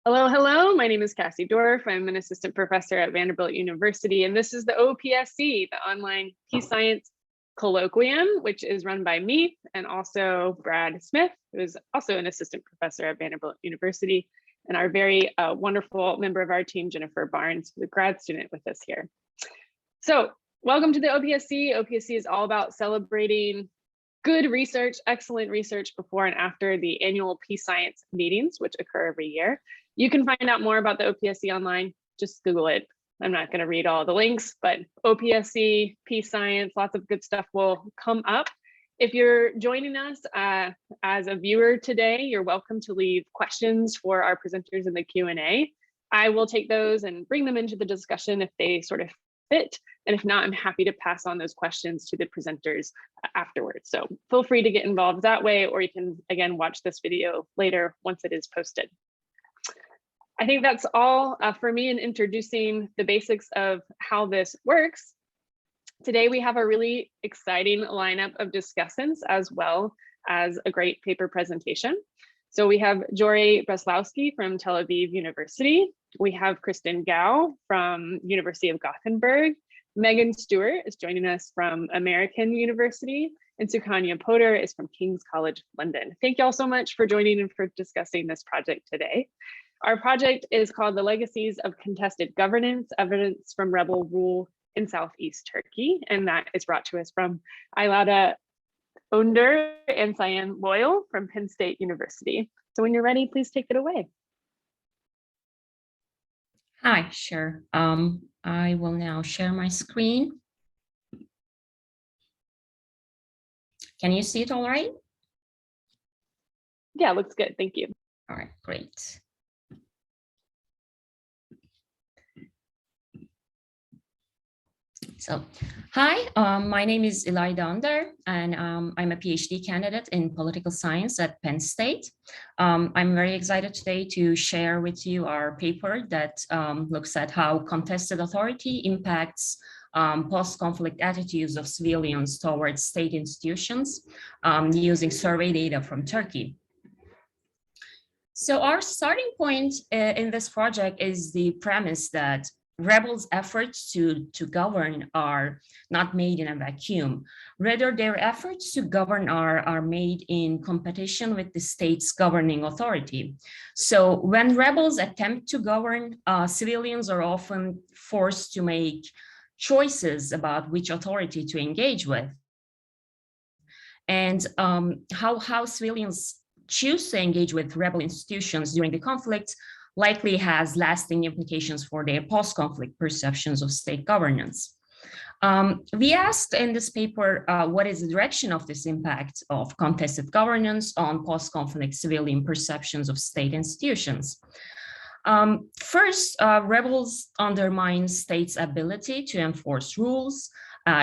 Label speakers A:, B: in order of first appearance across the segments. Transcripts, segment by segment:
A: Hello, hello. My name is Cassy Dorff. I'm an assistant professor at Vanderbilt University, and this is the OPSC, the Online Peace Science Colloquium, which is run by me and also Brad Smith, who is also an assistant professor at Vanderbilt University, and our very wonderful member of our team, Jennifer Barnes, who's a grad student with us here. So welcome to the OPSC. OPSC is all about celebrating good research, excellent research before and after the annual Peace Science meetings, which occur every year. You can find out more about the OPSC online, just Google it. I'm not gonna read all the links, but OPSC, Peace Science, lots of good stuff will come up. If you're joining us as a viewer today, you're welcome to leave questions for our presenters in the Q&A. I will take those and bring them into the discussion if they sort of fit. And if not, I'm happy to pass on those questions to the presenters afterwards. So feel free to get involved that way, or you can, again, watch this video later once it is posted. I think that's all for me in introducing the basics of how this works. Today, we have a really exciting lineup of discussants as well as a great paper presentation. So we have Jori Breslawski from Tel Aviv University. We have Kristen Gao from University of Gothenburg. Megan Stewart is joining us from American University, and Sukanya is from King's College London. Thank you all so much for joining and for discussing this project today. Our project is called the Legacies of Contested Governance, Evidence from Rebel Rule in Southeast Turkey, and that is brought to us from Ilayda, Onder, and Cyanne Loyle from Penn State University. So when you're ready, please take it away.
B: Hi, sure. I will now share my screen. Can you see it all right?
A: Yeah, looks good. Thank you.
B: All right, great. So, hi, my name is Ilayda Onder, and I'm a PhD candidate in political science at Penn State. I'm very excited today to share with you our paper that looks at how contested authority impacts post-conflict attitudes of civilians towards state institutions using survey data from Turkey. So our starting point in this project is the premise that rebels' efforts to govern are not made in a vacuum. Rather, their efforts to govern are made in competition with the state's governing authority. So when rebels attempt to govern, civilians are often forced to make choices about which authority to engage with. And how civilians choose to engage with rebel institutions during the conflict likely has lasting implications for their post-conflict perceptions of state governance. We asked in this paper, what is the direction of this impact of contested governance on post-conflict civilian perceptions of state institutions? First, rebels undermine states' ability to enforce rules.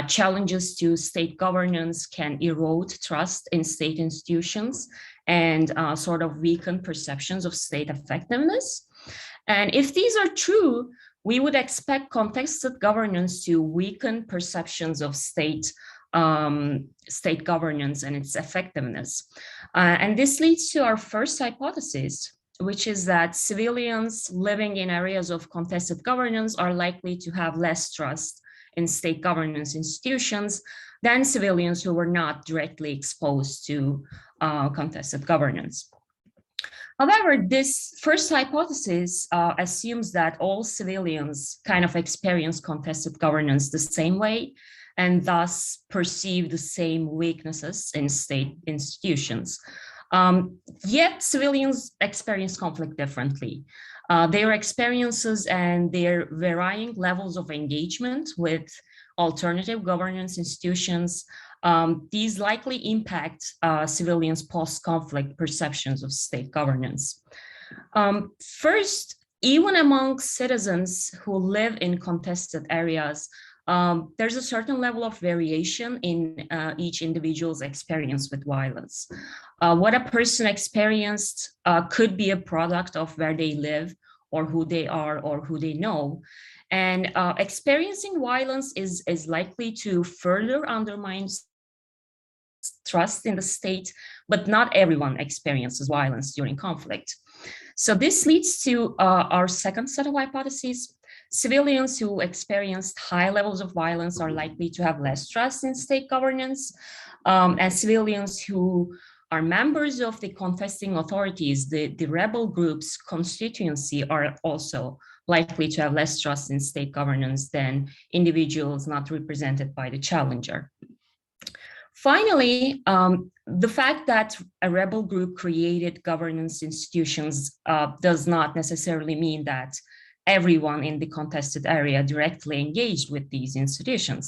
B: Challenges to state governance can erode trust in state institutions and sort of weaken perceptions of state effectiveness. And if these are true, we would expect contested governance to weaken perceptions of state governance and its effectiveness. And this leads to our first hypothesis, which is that civilians living in areas of contested governance are likely to have less trust in state governance institutions than civilians who were not directly exposed to contested governance. However, this first hypothesis assumes that all civilians kind of experience contested governance the same way and thus perceive the same weaknesses in state institutions. Yet civilians experience conflict differently. Their experiences and their varying levels of engagement with alternative governance institutions, these likely impact civilians' post-conflict perceptions of state governance. First, even among citizens who live in contested areas, there's a certain level of variation in each individual's experience with violence. What a person experienced could be a product of where they live or who they are or who they know. And experiencing violence is likely to further undermine trust in the state, but not everyone experiences violence during conflict. So this leads to our second set of hypotheses. Civilians who experienced high levels of violence are likely to have less trust in state governance, and civilians who are members of the contesting authorities, the rebel groups' constituency, are also likely to have less trust in state governance than individuals not represented by the challenger. Finally, the fact that a rebel group created governance institutions does not necessarily mean that everyone in the contested area directly engaged with these institutions.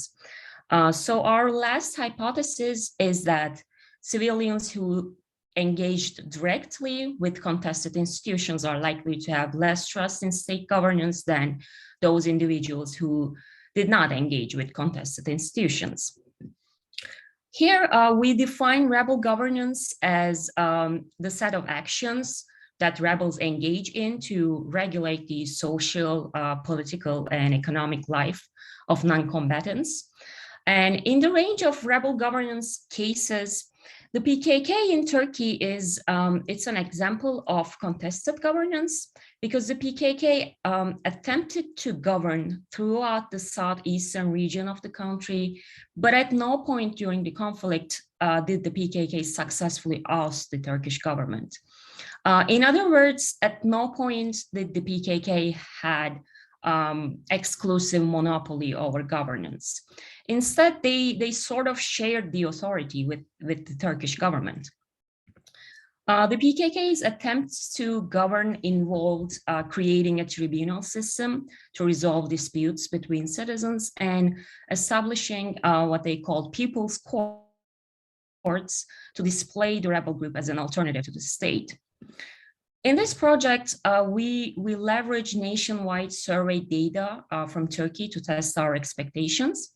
B: So our last hypothesis is that civilians who engaged directly with contested institutions are likely to have less trust in state governance than those individuals who did not engage with contested institutions. Here, we define rebel governance as the set of actions that rebels engage in to regulate the social, political, and economic life of non-combatants. And in the range of rebel governance cases, the PKK in Turkey is, it's an example of contested governance because the PKK attempted to govern throughout the southeastern region of the country, but at no point during the conflict did the PKK successfully oust the Turkish government. In other words, at no point did the PKK had exclusive monopoly over governance. Instead, they sort of shared the authority with the Turkish government. The PKK's attempts to govern involved creating a tribunal system to resolve disputes between citizens and establishing what they called people's courts to display the rebel group as an alternative to the state. In this project, we leverage nationwide survey data from Turkey to test our expectations.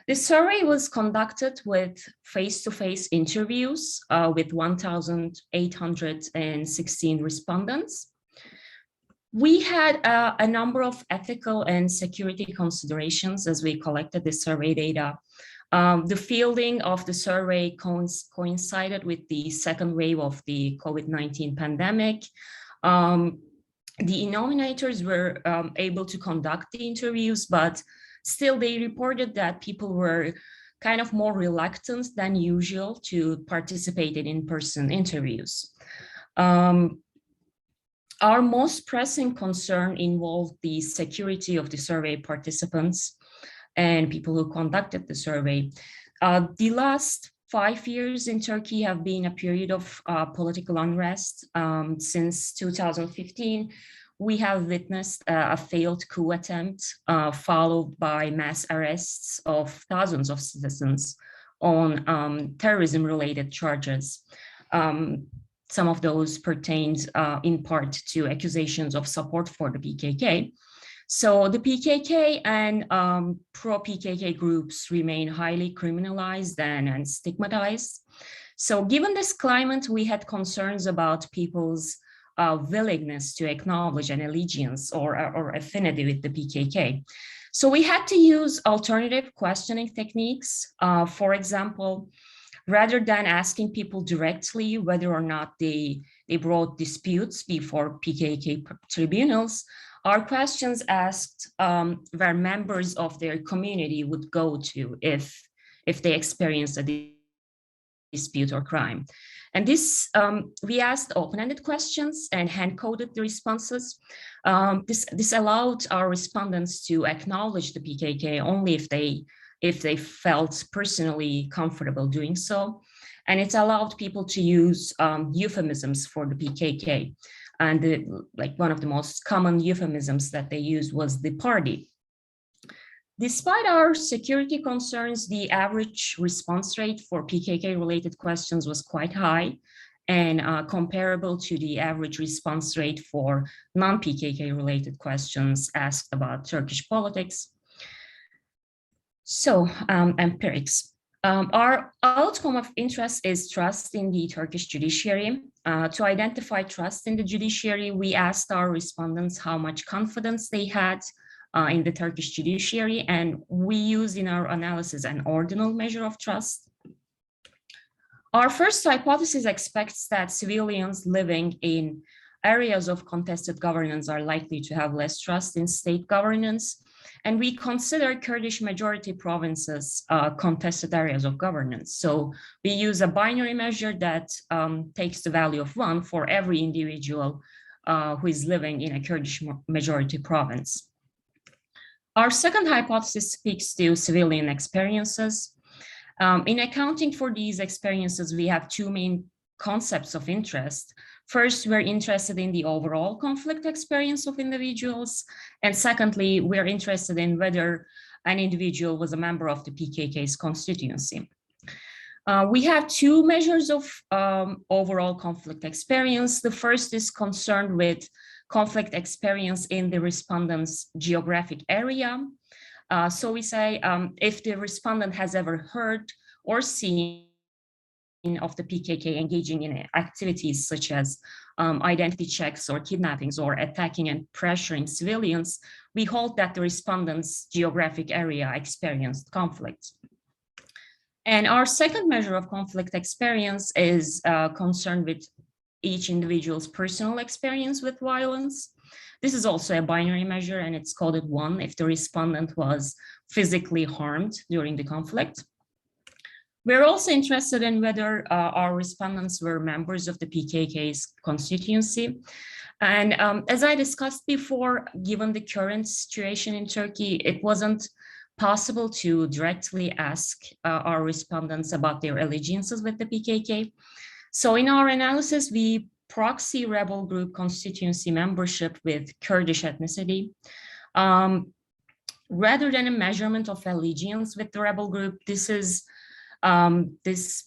B: The survey was conducted with face-to-face interviews with 1,816 respondents. We had a number of ethical and security considerations as we collected the survey data. The fielding of the survey coincided with the second wave of the COVID-19 pandemic. The nominators were able to conduct the interviews, but still they reported that people were kind of more reluctant than usual to participate in in-person interviews. Our most pressing concern involved the security of the survey participants and people who conducted the survey. The last 5 years in Turkey have been a period of political unrest. Since 2015, we have witnessed a failed coup attempt followed by mass arrests of thousands of citizens on terrorism-related charges. Some of those pertained in part to accusations of support for the PKK. So the PKK and pro-PKK groups remain highly criminalized and stigmatized. So given this climate, we had concerns about people's willingness to acknowledge an allegiance or affinity with the PKK. So we had to use alternative questioning techniques. For example, rather than asking people directly whether or not they brought disputes before PKK tribunals, our questions asked where members of their community would go to if they experienced a dispute or crime. And this, we asked open-ended questions and hand-coded the responses. This allowed our respondents to acknowledge the PKK only if they felt personally comfortable doing so. And it allowed people to use euphemisms for the PKK. And one of the most common euphemisms that they used was the party. Despite our security concerns, the average response rate for PKK-related questions was quite high and comparable to the average response rate for non-PKK-related questions asked about Turkish politics. So, empirics. Our outcome of interest is trust in the Turkish judiciary. To identify trust in the judiciary, we asked our respondents how much confidence they had in the Turkish judiciary, and we used in our analysis an ordinal measure of trust. Our first hypothesis expects that civilians living in areas of contested governance are likely to have less trust in state governance. And we consider Kurdish majority provinces contested areas of governance. So we use a binary measure that takes the value of 1 for every individual who is living in a Kurdish majority province. Our second hypothesis speaks to civilian experiences. In accounting for these experiences, we have 2 main concepts of interest. First, we're interested in the overall conflict experience of individuals. And secondly, we're interested in whether an individual was a member of the PKK's constituency. We have 2 measures of overall conflict experience. The first is concerned with conflict experience in the respondent's geographic area. So we say if the respondent has ever heard or seen of the PKK engaging in activities such as identity checks or kidnappings or attacking and pressuring civilians, we hold that the respondent's geographic area experienced conflict. And our second measure of conflict experience is concerned with each individual's personal experience with violence. This is also a binary measure, and it's coded 1 if the respondent was physically harmed during the conflict. We're also interested in whether our respondents were members of the PKK's constituency. And as I discussed before, given the current situation in Turkey, it wasn't possible to directly ask our respondents about their allegiances with the PKK. So in our analysis, we proxy rebel group constituency membership with Kurdish ethnicity. Rather than a measurement of allegiance with the rebel group, this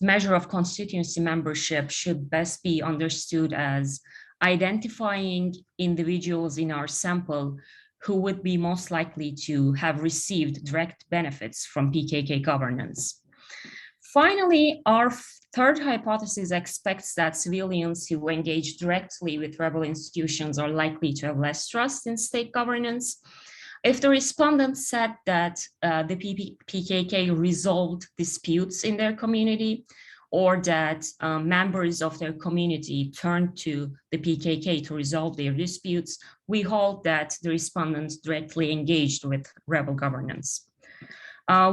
B: measure of constituency membership should best be understood as identifying individuals in our sample who would be most likely to have received direct benefits from PKK governance. Finally, our third hypothesis expects that civilians who engage directly with rebel institutions are likely to have less trust in state governance. If the respondents said that the PKK resolved disputes in their community, or that members of their community turned to the PKK to resolve their disputes, we hold that the respondents directly engaged with rebel governance.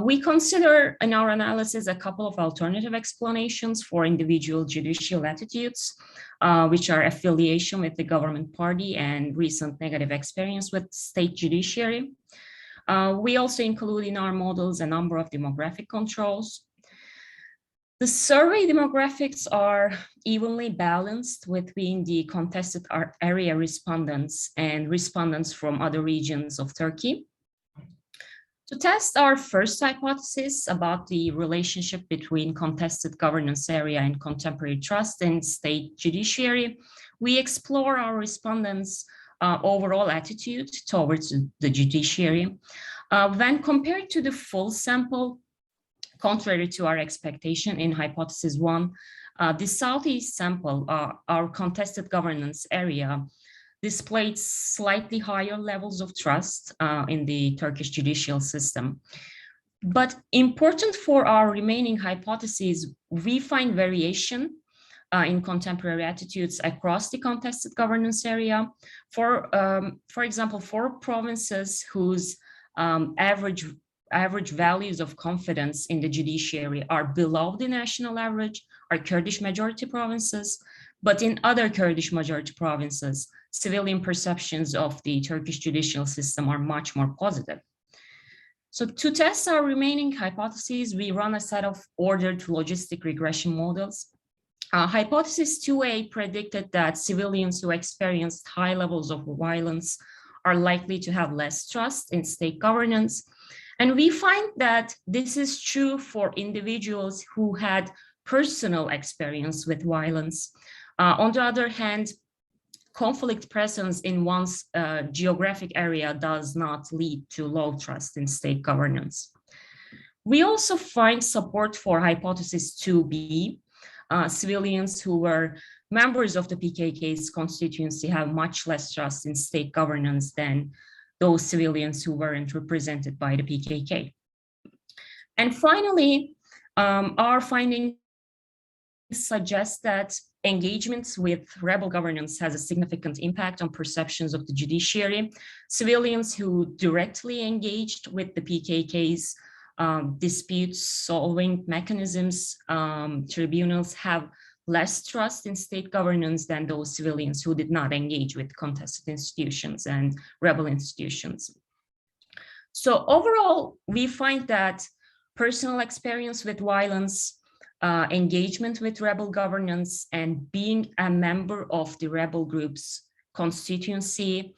B: We consider in our analysis a couple of alternative explanations for individual judicial attitudes, which are affiliation with the government party and recent negative experience with state judiciary. We also include in our models a number of demographic controls. The survey demographics are evenly balanced between the contested area respondents and respondents from other regions of Turkey. To test our first hypothesis about the relationship between contested governance area and contemporary trust in state judiciary, we explore our respondents' overall attitude towards the judiciary. When compared to the full sample, contrary to our expectation in hypothesis 1, the Southeast sample, our contested governance area, displayed slightly higher levels of trust in the Turkish judicial system. But important for our remaining hypotheses, we find variation in contemporary attitudes across the contested governance area. For example, for provinces whose average values of confidence in the judiciary are below the national average are Kurdish majority provinces, but in other Kurdish majority provinces, civilian perceptions of the Turkish judicial system are much more positive. So to test our remaining hypotheses, we run a set of ordered logistic regression models. Hypothesis 2A predicted that civilians who experienced high levels of violence are likely to have less trust in state governance. And we find that this is true for individuals who had personal experience with violence. On the other hand, conflict presence in one's geographic area does not lead to low trust in state governance. We also find support for hypothesis 2B. Civilians who were members of the PKK's constituency have much less trust in state governance than those civilians who weren't represented by the PKK. And finally, our findings suggests that engagements with rebel governance has a significant impact on perceptions of the judiciary. Civilians who directly engaged with the PKK's dispute-solving mechanisms, tribunals, have less trust in state governance than those civilians who did not engage with contested institutions and rebel institutions. So overall, we find that personal experience with violence, engagement with rebel governance, and being a member of the rebel group's constituency,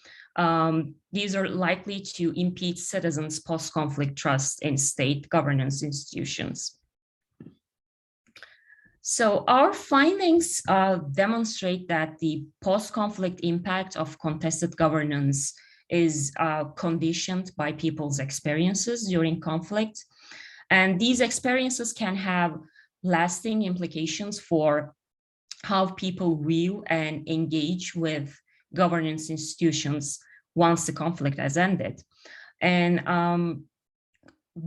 B: these are likely to impede citizens' post-conflict trust in state governance institutions. So our findings demonstrate that the post-conflict impact of contested governance is conditioned by people's experiences during conflict. And these experiences can have lasting implications for how people view and engage with governance institutions once the conflict has ended. And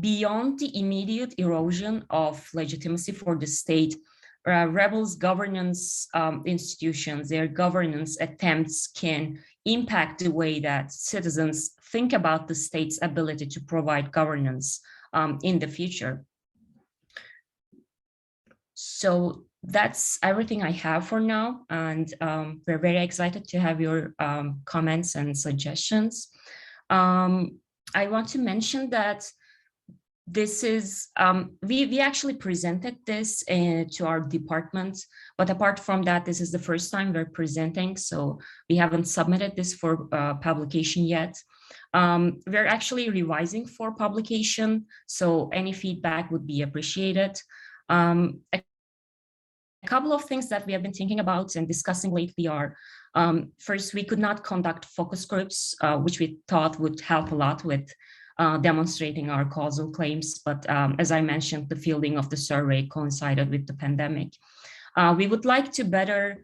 B: beyond the immediate erosion of legitimacy for the state, rebels' governance institutions, their governance attempts can impact the way that citizens think about the state's ability to provide governance in the future. So that's everything I have for now, and we're very excited to have your comments and suggestions. I want to mention that this is, we actually presented this to our department, but apart from that, this is the first time we're presenting, so we haven't submitted this for publication yet. We're actually revising for publication, so any feedback would be appreciated. A couple of things that we have been thinking about and discussing lately are, first, we could not conduct focus groups, which we thought would help a lot with demonstrating our causal claims. But as I mentioned, the fielding of the survey coincided with the pandemic. We would like to better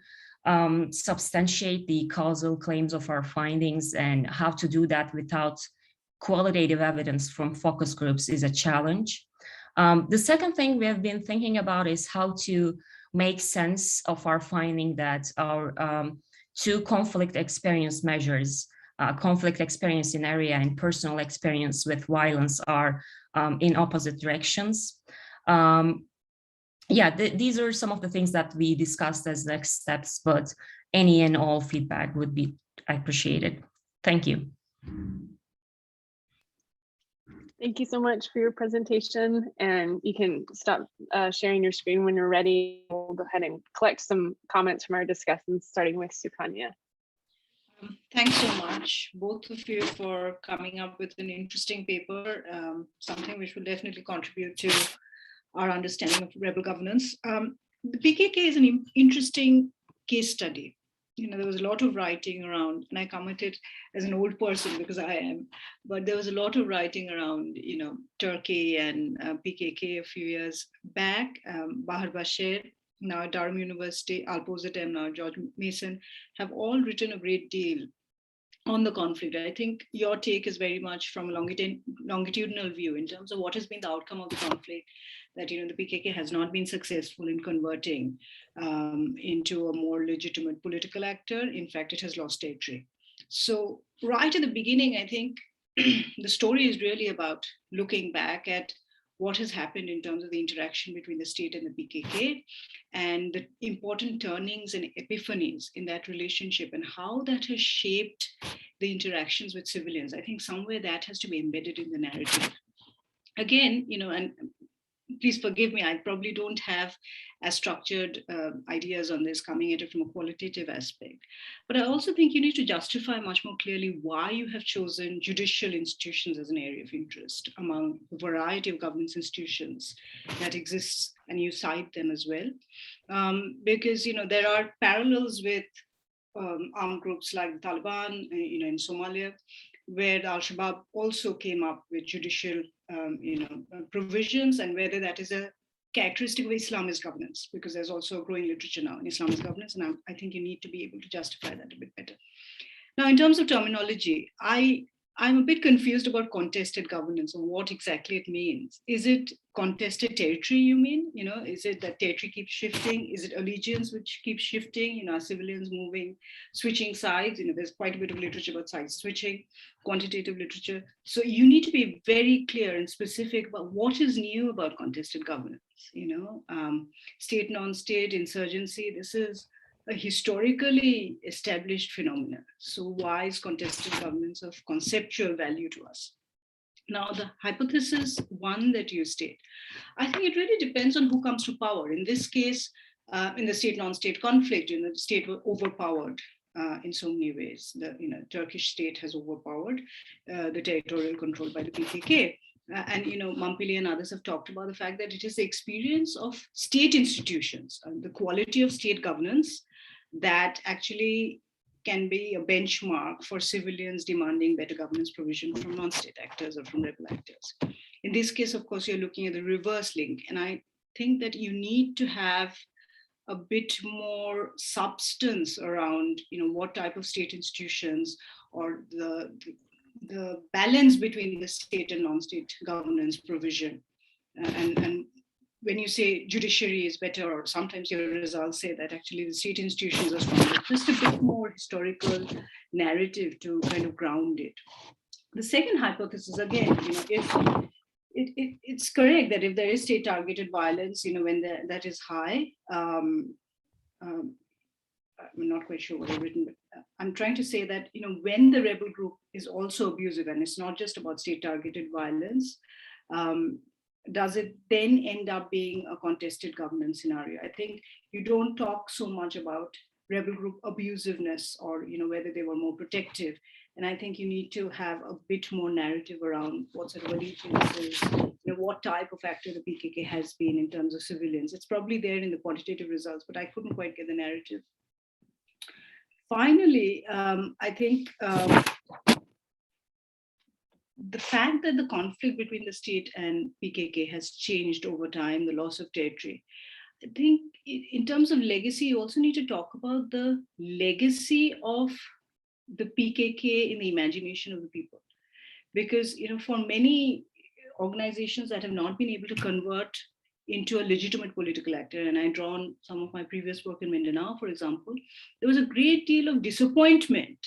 B: substantiate the causal claims of our findings, and how to do that without qualitative evidence from focus groups is a challenge. The second thing we have been thinking about is how to make sense of our finding that our two conflict experience measures, conflict experience in area and personal experience with violence, are in opposite directions. These are some of the things that we discussed as next steps, but any and all feedback would be appreciated. Thank you.
A: Thank you so much for your presentation, and you can stop sharing your screen when you're ready. We'll go ahead and collect some comments from our discussants, starting with Sukanya.
C: Thanks so much, both of you, for coming up with an interesting paper, something which will definitely contribute to our understanding of rebel governance. The PKK is an interesting case study. There was a lot of writing around, and I commented as an old person because I am, but there was a lot of writing around, Turkey and PKK a few years back. Bahar Bashir, now at Durham University, Alposit, and now George Mason have all written a great deal on the conflict. I think your take is very much from a longitudinal view in terms of what has been the outcome of the conflict, that the PKK has not been successful in converting into a more legitimate political actor. In fact, it has lost territory. So right at the beginning, I think the story is really about looking back at what has happened in terms of the interaction between the state and the PKK, and the important turnings and epiphanies in that relationship, and how that has shaped the interactions with civilians. I think somewhere that has to be embedded in the narrative. Again, and please forgive me, I probably don't have as structured ideas on this, coming at it from a qualitative aspect. But I also think you need to justify much more clearly why you have chosen judicial institutions as an area of interest among a variety of governance institutions that exists, and you cite them as well. Because there are parallels with armed groups like the Taliban, in Somalia, where Al-Shabaab also came up with judicial provisions, and whether that is a characteristic of Islamist governance, because there's also a growing literature now in Islamist governance, and I think you need to be able to justify that a bit better. Now, in terms of terminology, I'm a bit confused about contested governance, or what exactly it means. Is it contested territory, you mean? Is it that territory keeps shifting? Is it allegiance which keeps shifting? Are civilians moving, switching sides? There's quite a bit of literature about side switching, quantitative literature. So you need to be very clear and specific about what is new about contested governance. State, non-state, insurgency, this is a historically established phenomenon. So why is contested governance of conceptual value to us? Now, the hypothesis one that you state, I think it really depends on who comes to power. In this case, in the state non-state conflict, the state was overpowered in so many ways. The Turkish state has overpowered the territorial control by the PKK. And Mampili and others have talked about the fact that it is the experience of state institutions, the quality of state governance that actually can be a benchmark for civilians demanding better governance provision from non-state actors or from rebel actors. In this case, of course, you're looking at the reverse link. And I think that you need to have a bit more substance around, what type of state institutions or the balance between the state and non-state governance provision. And when you say judiciary is better, or sometimes your results say that actually the state institutions are stronger, just a bit more historical narrative to kind of ground it. The second hypothesis, again, if it's correct that if there is state targeted violence, when that is high, I'm not quite sure what I've written, but I'm trying to say that, when the rebel group is also abusive, and it's not just about state targeted violence, does it then end up being a contested governance scenario? I think you don't talk so much about rebel group abusiveness or whether they were more protective. And I think you need to have a bit more narrative around what sort of allegiances, what type of actor the PKK has been in terms of civilians. It's probably there in the quantitative results, but I couldn't quite get the narrative. Finally, I think the fact that the conflict between the state and PKK has changed over time, the loss of territory, I think in terms of legacy, you also need to talk about the legacy of the PKK in the imagination of the people. Because, for many organizations that have not been able to convert into a legitimate political actor, and I draw on some of my previous work in Mindanao, for example, there was a great deal of disappointment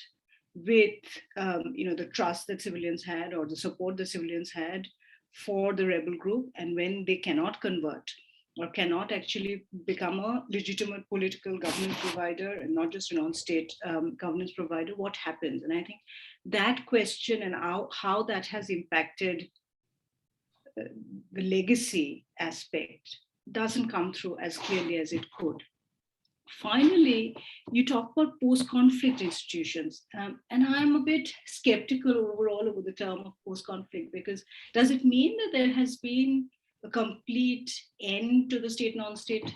C: with the trust that civilians had or the support the civilians had for the rebel group. And when they cannot convert or cannot actually become a legitimate political governance provider and not just a non-state governance provider, what happens? And I think that question and how that has impacted the legacy aspect doesn't come through as clearly as it could. Finally, you talk about post-conflict institutions, and I'm a bit skeptical overall over the term of post-conflict, because does it mean that there has been a complete end to the state non-state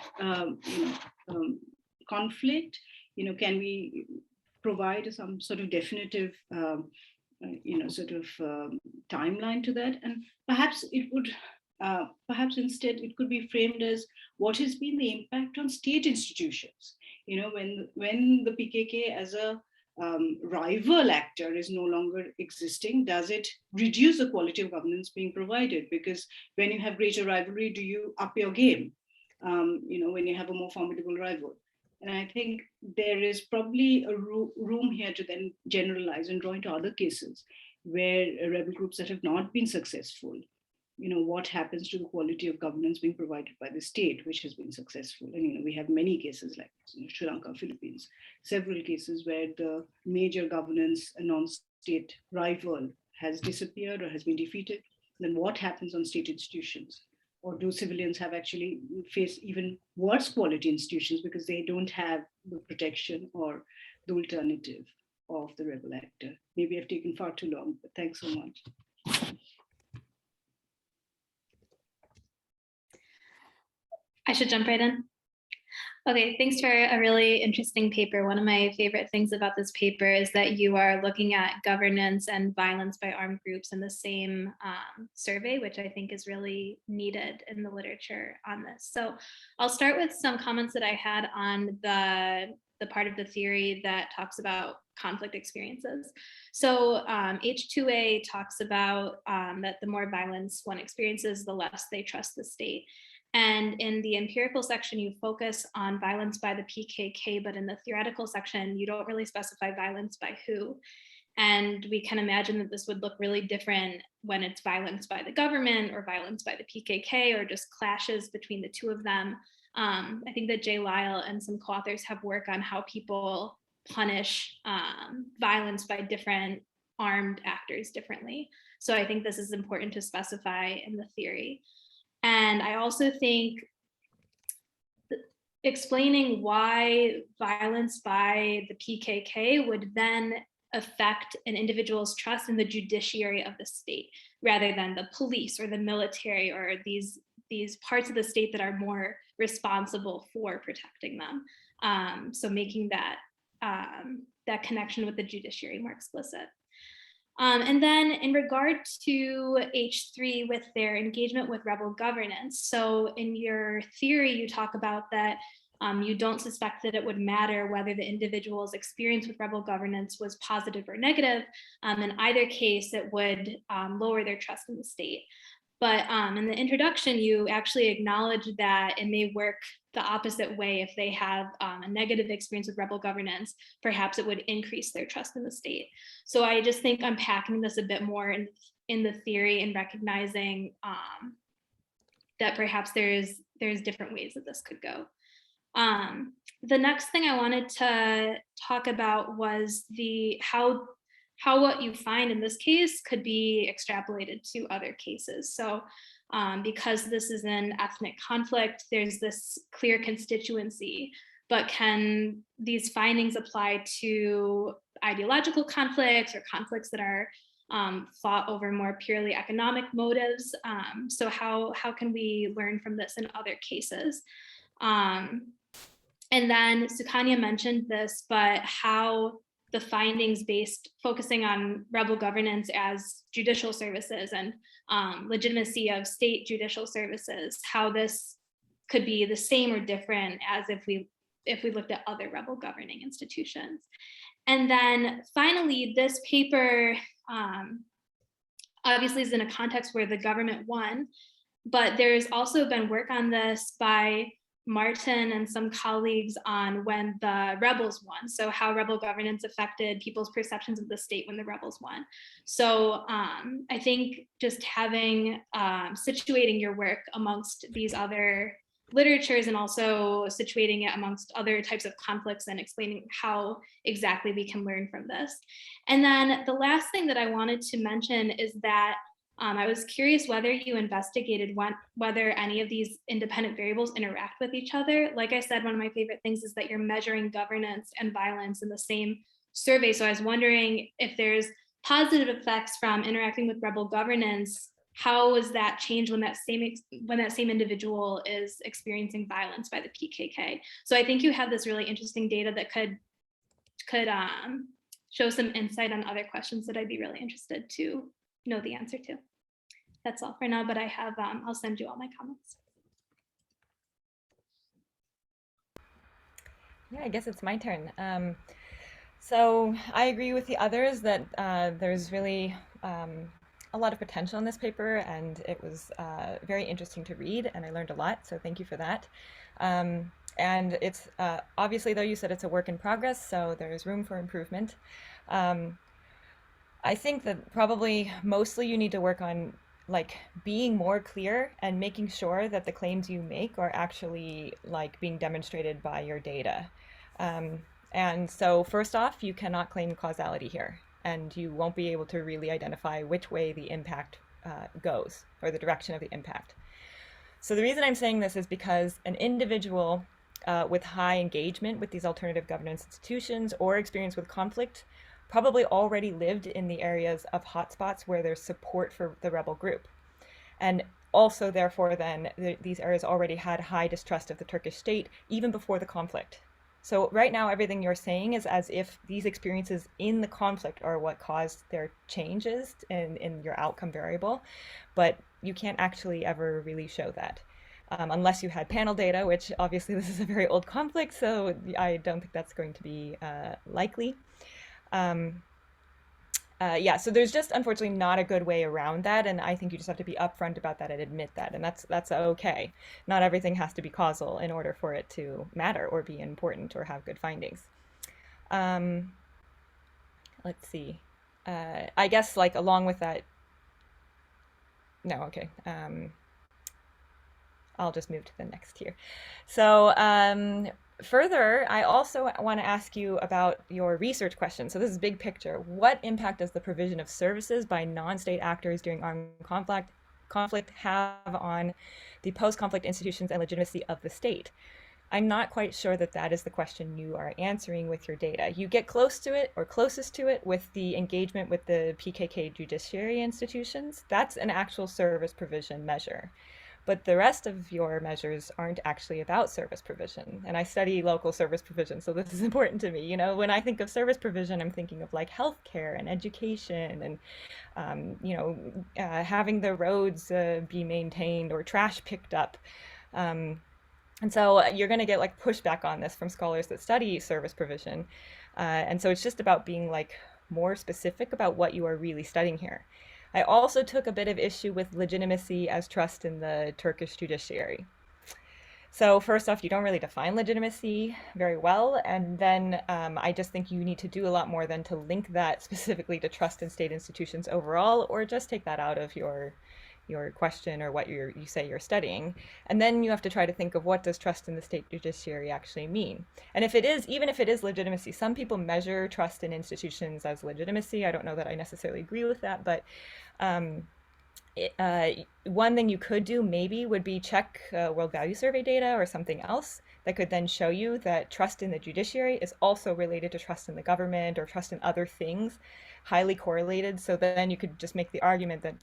C: conflict? Can we provide some sort of definitive timeline to that? And perhaps it would perhaps instead it could be framed as what has been the impact on state institutions. When the PKK as a rival actor is no longer existing, does it reduce the quality of governance being provided? Because when you have greater rivalry, do you up your game? When you have a more formidable rival. And I think there is probably a room here to then generalize and draw into other cases where rebel groups that have not been successful, what happens to the quality of governance being provided by the state, which has been successful. And, we have many cases like Sri Lanka, Philippines, several cases where the major governance, a non-state rival has disappeared or has been defeated. Then what happens on state institutions? Or do civilians have actually face even worse quality institutions because they don't have the protection or the alternative of the rebel actor? Maybe I've taken far too long, but thanks so much.
D: I should jump right in. Okay, thanks for a really interesting paper. One of my favorite things about this paper is that you are looking at governance and violence by armed groups in the same survey, which I think is really needed in the literature on this. So I'll start with some comments that I had on the part of the theory that talks about conflict experiences. So H2A talks about that the more violence one experiences, the less they trust the state. And in the empirical section, you focus on violence by the PKK, but in the theoretical section, you don't really specify violence by who. And we can imagine that this would look really different when it's violence by the government or violence by the PKK or just clashes between the two of them. I think that Jay Loyle and some co-authors have work on how people punish violence by different armed actors differently. So I think this is important to specify in the theory. And I also think explaining why violence by the PKK would then affect an individual's trust in the judiciary of the state, rather than the police or the military or these parts of the state that are more responsible for protecting them. So making that connection with the judiciary more explicit. And then in regard to H3 with their engagement with rebel governance. So in your theory, you talk about that you don't suspect that it would matter whether the individual's experience with rebel governance was positive or negative. In either case, it would lower their trust in the state. But in the introduction, you actually acknowledge that it may work the opposite way. If they have a negative experience with rebel governance, perhaps it would increase their trust in the state. So I just think unpacking this a bit more in the theory and recognizing that perhaps there's different ways that this could go. The next thing I wanted to talk about was how what you find in this case could be extrapolated to other cases. So because this is an ethnic conflict, there's this clear constituency, but can these findings apply to ideological conflicts or conflicts that are fought over more purely economic motives? So how can we learn from this in other cases? And then Sukanya mentioned this, but how the findings focusing on rebel governance as judicial services and legitimacy of state judicial services, how this could be the same or different as if we looked at other rebel governing institutions. And then finally, this paper obviously is in a context where the government won, but there's also been work on this by Martin and some colleagues on when the rebels won. So how rebel governance affected people's perceptions of the state when the rebels won. So I think just having, situating your work amongst these other literatures and also situating it amongst other types of conflicts and explaining how exactly we can learn from this. And then the last thing that I wanted to mention is that I was curious whether you investigated whether any of these independent variables interact with each other. Like I said, one of my favorite things is that you're measuring governance and violence in the same survey. So I was wondering if there's positive effects from interacting with rebel governance. How was that changed when that same individual is experiencing violence by the PKK? So I think you have this really interesting data that could show some insight on other questions that I'd be really interested to know the answer to. That's all for now, but I have, I'll send you all my comments.
E: Yeah, I guess it's my turn. So I agree with the others that there's really a lot of potential in this paper, and it was very interesting to read, and I learned a lot, so thank you for that. And it's obviously, though, you said it's a work in progress, so there's room for improvement. I think that probably mostly you need to work on like being more clear and making sure that the claims you make are actually like being demonstrated by your data. And so first off, you cannot claim causality here, and you won't be able to really identify which way the impact goes, or the direction of the impact. So the reason I'm saying this is because an individual with high engagement with these alternative governance institutions or experience with conflict probably already lived in the areas of hotspots where there's support for the rebel group. And also, therefore, then, these areas already had high distrust of the Turkish state, even before the conflict. So right now, everything you're saying is as if these experiences in the conflict are what caused their changes in your outcome variable, but you can't actually ever really show that. Unless you had panel data, which obviously this is a very old conflict, so I don't think that's going to be likely. Um, yeah, so there's just unfortunately not a good way around that, and I think you just have to be upfront about that and admit that, and that's okay. Not everything has to be causal in order for it to matter or be important or have good findings. Um, let's see. I guess like along with that, no, okay. I'll just move to the next here. So further, I also want to ask you about your research question. So this is big picture. What impact does the provision of services by non-state actors during armed conflict have on the post-conflict institutions and legitimacy of the state? I'm not quite sure that that is the question you are answering with your data. You get close to it or closest to it with the engagement with the PKK judiciary institutions. That's an actual service provision measure. But the rest of your measures aren't actually about service provision. And I study local service provision, so this is important to me. You know, when I think of service provision, I'm thinking of like healthcare and education and, having the roads be maintained or trash picked up. And so you're going to get like pushback on this from scholars that study service provision. And so it's just about being like more specific about what you are really studying here. I also took a bit of issue with legitimacy as trust in the Turkish judiciary. So first off, you don't really define legitimacy very well. And then I just think you need to do a lot more than to link that specifically to trust in state institutions overall, or just take that out of your question or what you say you're studying. And then you have to try to think of what does trust in the state judiciary actually mean. And if it is, even if it is legitimacy, some people measure trust in institutions as legitimacy. I don't know that I necessarily agree with that, but one thing you could do maybe would be check World Value Survey data or something else that could then show you that trust in the judiciary is also related to trust in the government or trust in other things, highly correlated. So then you could just make the argument that,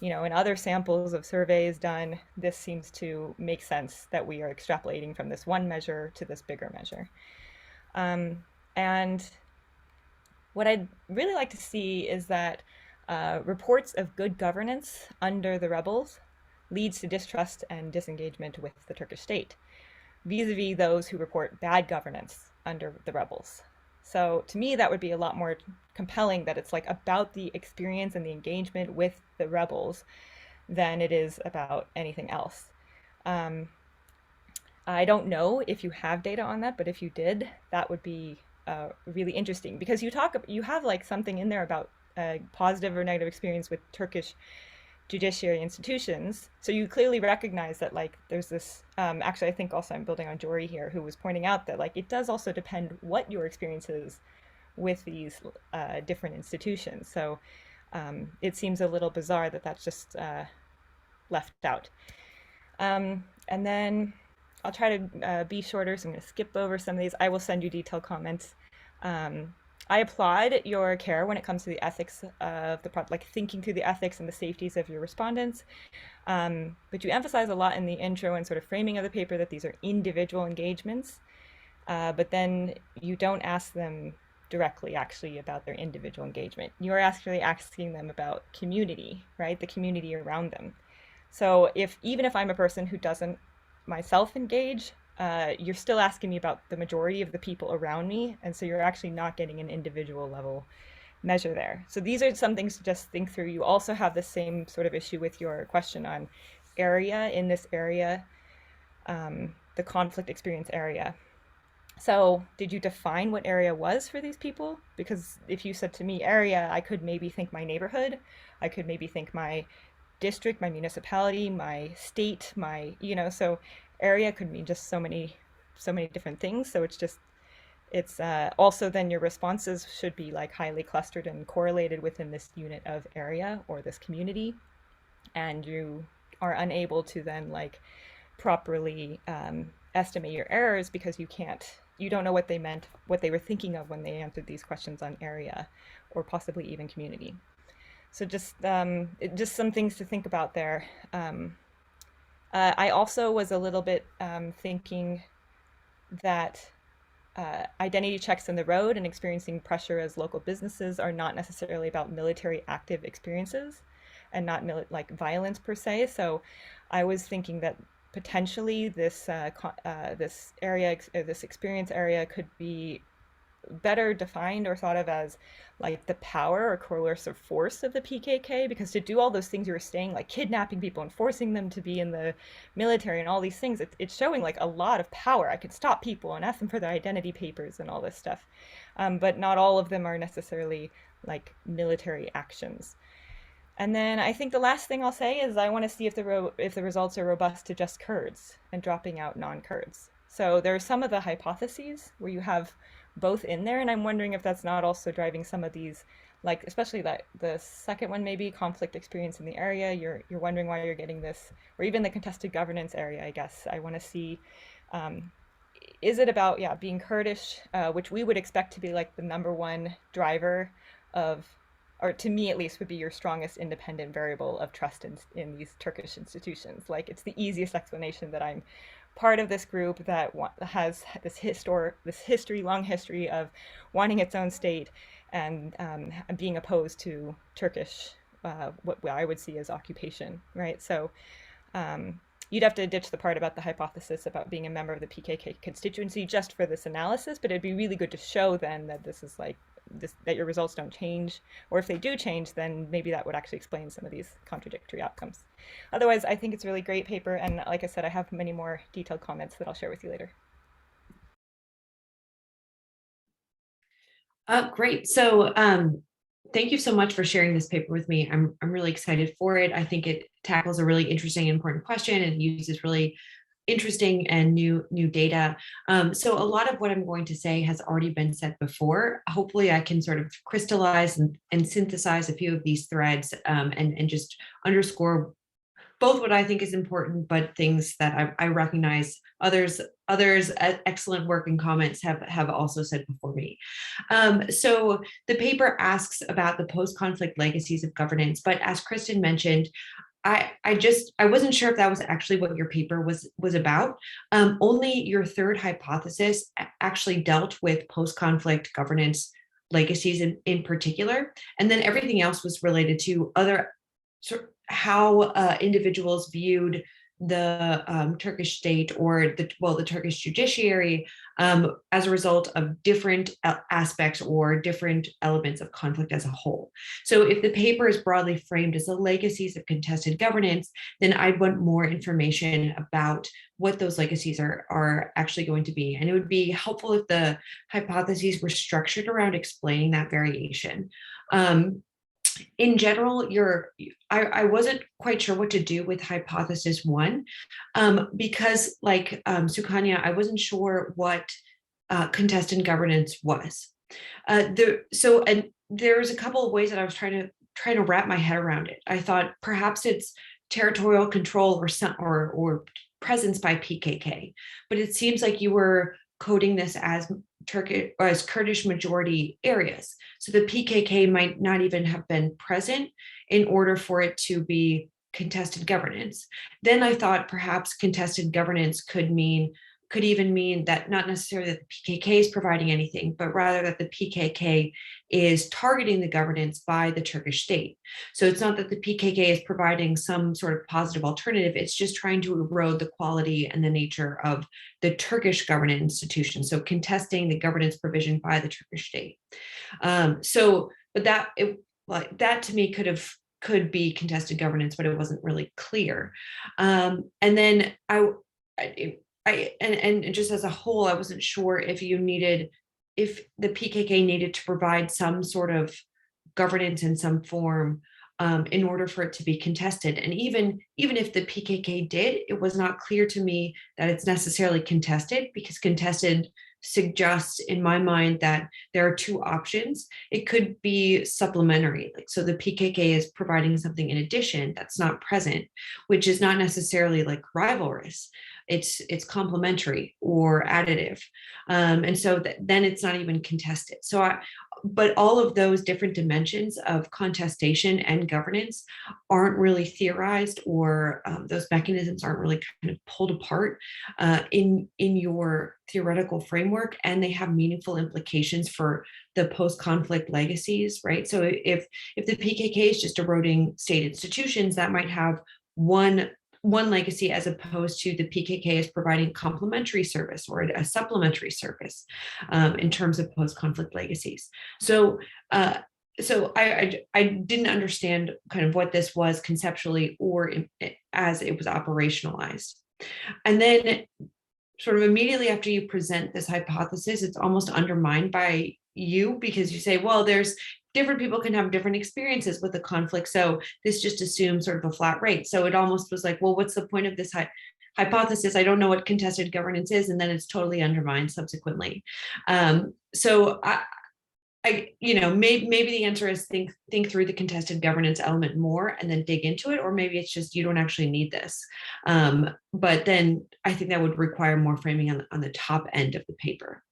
E: you know, in other samples of surveys done, this seems to make sense that we are extrapolating from this one measure to this bigger measure. And what I'd really like to see is that reports of good governance under the rebels leads to distrust and disengagement with the Turkish state, vis-a-vis those who report bad governance under the rebels. So to me, that would be a lot more compelling, that it's like about the experience and the engagement with the rebels than it is about anything else. I don't know if you have data on that, but if you did, that would be really interesting, because you have like something in there about positive or negative experience with Turkish judiciary institutions. So you clearly recognize that like there's this, actually I think also I'm building on Jori here, who was pointing out that like it does also depend what your experience is with these different institutions. So it seems a little bizarre that that's just left out. And then I'll try to be shorter, so I'm going to skip over some of these. I will send you detailed comments. I applaud your care when it comes to the ethics of the project, like thinking through the ethics and the safeties of your respondents. But you emphasize a lot in the intro and sort of framing of the paper that these are individual engagements, but then you don't ask them directly actually about their individual engagement. You're actually asking them about community, right? The community around them. So even if I'm a person who doesn't myself engage, you're still asking me about the majority of the people around me, and so you're actually not getting an individual level measure there. So these are some things to just think through. You also have the same sort of issue with your question on area in this area, the conflict experience area. So did you define what area was for these people? Because if you said to me area, I could maybe think my neighborhood, I could maybe think my district, my municipality, my state, so area could mean just so many different things. So it's also then your responses should be like highly clustered and correlated within this unit of area or this community, and you are unable to then like properly estimate your errors because you don't know what they meant, what they were thinking of when they answered these questions on area or possibly even community. So just some things to think about there. I also was a little bit thinking that identity checks on the road and experiencing pressure as local businesses are not necessarily about military active experiences and not like violence per se. So I was thinking that potentially this experience area could be better defined or thought of as like the power or coercive force of the PKK, because to do all those things you were saying, like kidnapping people and forcing them to be in the military and all these things, it's showing like a lot of power. I could stop people and ask them for their identity papers and all this stuff, but not all of them are necessarily like military actions. And then I think the last thing I'll say is I want to see if the results are robust to just Kurds and dropping out non-Kurds. So there are some of the hypotheses where you have both in there, and I'm wondering if that's not also driving some of these, like especially that the second one, maybe conflict experience in the area. You're wondering why you're getting this, or even the contested governance area. I guess I want to see, is it about being Kurdish, which we would expect to be like the #1 driver of, or to me at least, would be your strongest independent variable of trust in these Turkish institutions. Like it's the easiest explanation that I'm part of this group that has this long history of wanting its own state and being opposed to Turkish, what I would see as occupation, right? So you'd have to ditch the part about the hypothesis about being a member of the PKK constituency just for this analysis, but it'd be really good to show then that this is like, that your results don't change, or if they do change, then maybe that would actually explain some of these contradictory outcomes. Otherwise, I think it's a really great paper, and like I said, I have many more detailed comments that I'll share with you later.
F: Great. So thank you so much for sharing this paper with me. I'm really excited for it. I think it tackles a really interesting and important question and uses really interesting and new data. So a lot of what I'm going to say has already been said before. Hopefully I can sort of crystallize and synthesize a few of these threads and just underscore both what I think is important, but things that I recognize others excellent work and comments have also said before me. So the paper asks about the post-conflict legacies of governance, but as Kristen mentioned, I wasn't sure if that was actually what your paper was about. Only your third hypothesis actually dealt with post-conflict governance legacies in particular, and then everything else was related to other how individuals viewed the Turkish state or the Turkish judiciary as a result of different aspects or different elements of conflict as a whole. So if the paper is broadly framed as the legacies of contested governance, then I'd want more information about what those legacies are actually going to be. And it would be helpful if the hypotheses were structured around explaining that variation. In general, I wasn't quite sure what to do with hypothesis 1 because, like Sukanya, I wasn't sure what contested governance was. And there's a couple of ways that I was trying to wrap my head around it. I thought perhaps it's territorial control or presence by PKK, but it seems like you were coding this as Turkish or as Kurdish majority areas. So the PKK might not even have been present in order for it to be contested governance. Then I thought perhaps contested governance could even mean that not necessarily that the PKK is providing anything, but rather that the PKK is targeting the governance by the Turkish state. So it's not that the PKK is providing some sort of positive alternative, it's just trying to erode the quality and the nature of the Turkish governance institution. So contesting the governance provision by the Turkish state. But that to me could be contested governance, but it wasn't really clear. And then and just as a whole, I wasn't sure if the PKK needed to provide some sort of governance in some form in order for it to be contested. And even if the PKK did, it was not clear to me that it's necessarily contested, because contested suggests in my mind that there are two options. It could be supplementary, like so the PKK is providing something in addition that's not present, which is not necessarily like rivalrous. It's complementary or additive, and so then it's not even contested. But all of those different dimensions of contestation and governance aren't really theorized, or those mechanisms aren't really kind of pulled apart in your theoretical framework, and they have meaningful implications for the post-conflict legacies, right? So if the PKK is just eroding state institutions, that might have one one legacy as opposed to the PKK as providing complementary service or a supplementary service in terms of post-conflict legacies. So I didn't understand kind of what this was conceptually or as it was operationalized. And then sort of immediately after you present this hypothesis, it's almost undermined by you because you say, well, there's different people can have different experiences with the conflict. So this just assumes sort of a flat rate. So it almost was like, well, what's the point of this hypothesis? I don't know what contested governance is. And then it's totally undermined subsequently. So maybe the answer is think through the contested governance element more and then dig into it, or maybe it's just you don't actually need this. But then I think that would require more framing on the top end of the paper.